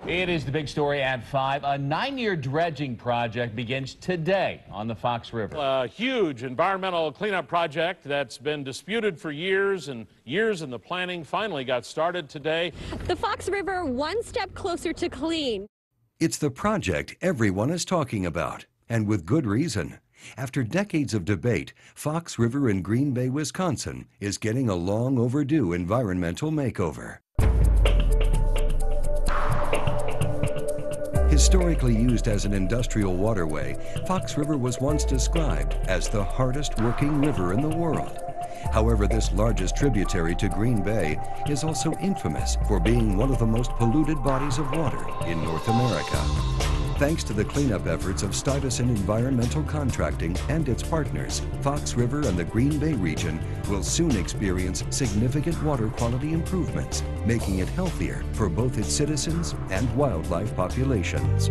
It is the big story at 5. A 9-year dredging project begins today on the Fox River. A huge environmental cleanup project that's been disputed for years and years in the planning finally got started today. The Fox River one step closer to clean. It's the project everyone is talking about, and with good reason. After decades of debate, Fox River in Green Bay, Wisconsin is getting a long overdue environmental makeover. Historically used as an industrial waterway, Fox River was once described as the hardest working river in the world. However, this largest tributary to Green Bay is also infamous for being one of the most polluted bodies of water in North America. Thanks to the cleanup efforts of Stuyvesant Environmental Contracting and its partners, Fox River and the Green Bay region will soon experience significant water quality improvements, making it healthier for both its citizens and wildlife populations.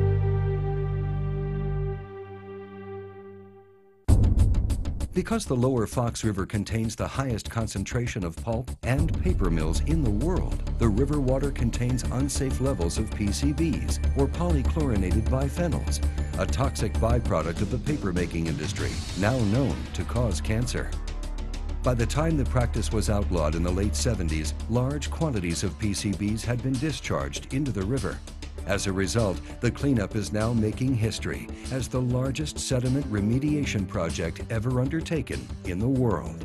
Because the lower Fox River contains the highest concentration of pulp and paper mills in the world, the river water contains unsafe levels of PCBs, or polychlorinated biphenyls, a toxic byproduct of the paper-making industry, now known to cause cancer. By the time the practice was outlawed in the late 70s, large quantities of PCBs had been discharged into the river. As a result, the cleanup is now making history as the largest sediment remediation project ever undertaken in the world.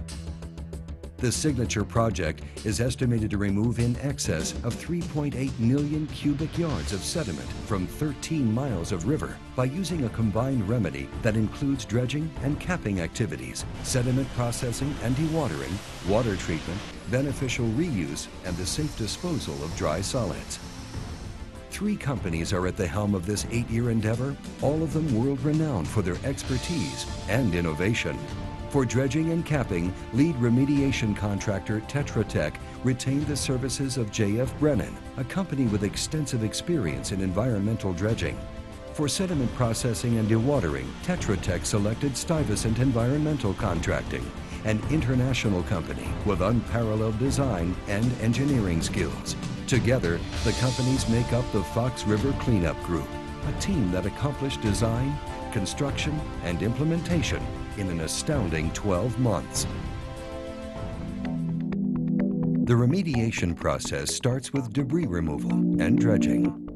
The signature project is estimated to remove in excess of 3.8 million cubic yards of sediment from 13 miles of river by using a combined remedy that includes dredging and capping activities, sediment processing and dewatering, water treatment, beneficial reuse, and the safe disposal of dry solids. 3 companies are at the helm of this 8-year endeavor, all of them world-renowned for their expertise and innovation. For dredging and capping, lead remediation contractor Tetra Tech retained the services of J.F. Brennan, a company with extensive experience in environmental dredging. For sediment processing and dewatering, Tetra Tech selected Stuyvesant Environmental Contracting, an international company with unparalleled design and engineering skills. Together, the companies make up the Fox River Cleanup Group, a team that accomplished design, construction, and implementation in an astounding 12 months. The remediation process starts with debris removal and dredging.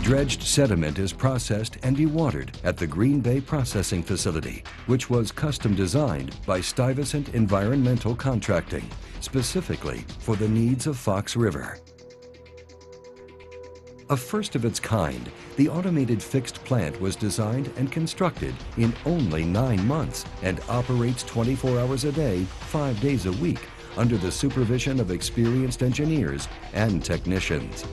Dredged sediment is processed and dewatered at the Green Bay Processing Facility, which was custom designed by Stuyvesant Environmental Contracting, specifically for the needs of Fox River. A first of its kind, the automated fixed plant was designed and constructed in only 9 months and operates 24 hours a day, 5 days a week, under the supervision of experienced engineers and technicians.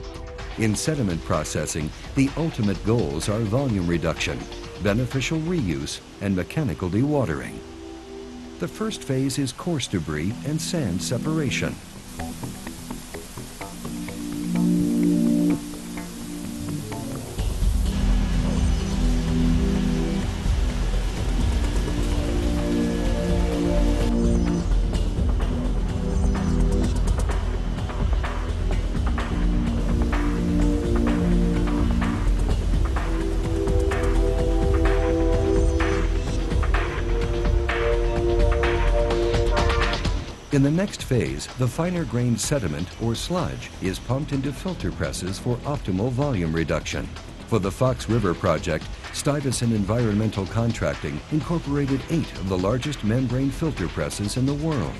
In sediment processing, the ultimate goals are volume reduction, beneficial reuse, and mechanical dewatering. The first phase is coarse debris and sand separation. In the next phase, the finer-grained sediment, or sludge, is pumped into filter presses for optimal volume reduction. For the Fox River project, Stuyvesant Environmental Contracting incorporated 8 of the largest membrane filter presses in the world.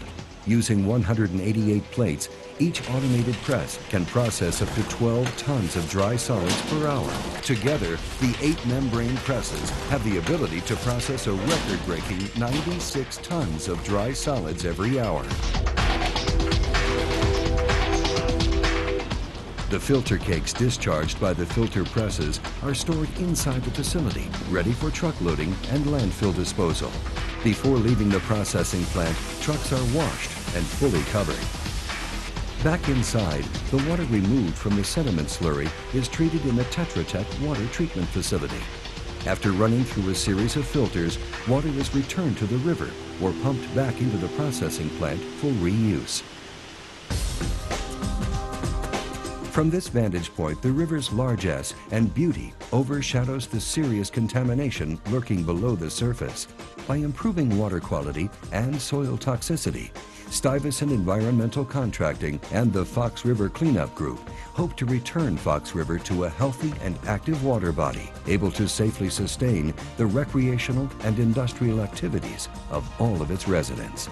Using 188 plates, each automated press can process up to 12 tons of dry solids per hour. Together, the 8 membrane presses have the ability to process a record-breaking 96 tons of dry solids every hour. The filter cakes discharged by the filter presses are stored inside the facility, ready for truck loading and landfill disposal. Before leaving the processing plant, trucks are washed and fully covered. Back inside, the water removed from the sediment slurry is treated in the Tetra Tech water treatment facility. After running through a series of filters, water is returned to the river or pumped back into the processing plant for reuse. From this vantage point, the river's largesse and beauty overshadows the serious contamination lurking below the surface. By improving water quality and soil toxicity, Stuyvesant Environmental Contracting and the Fox River Cleanup Group hope to return Fox River to a healthy and active water body, able to safely sustain the recreational and industrial activities of all of its residents.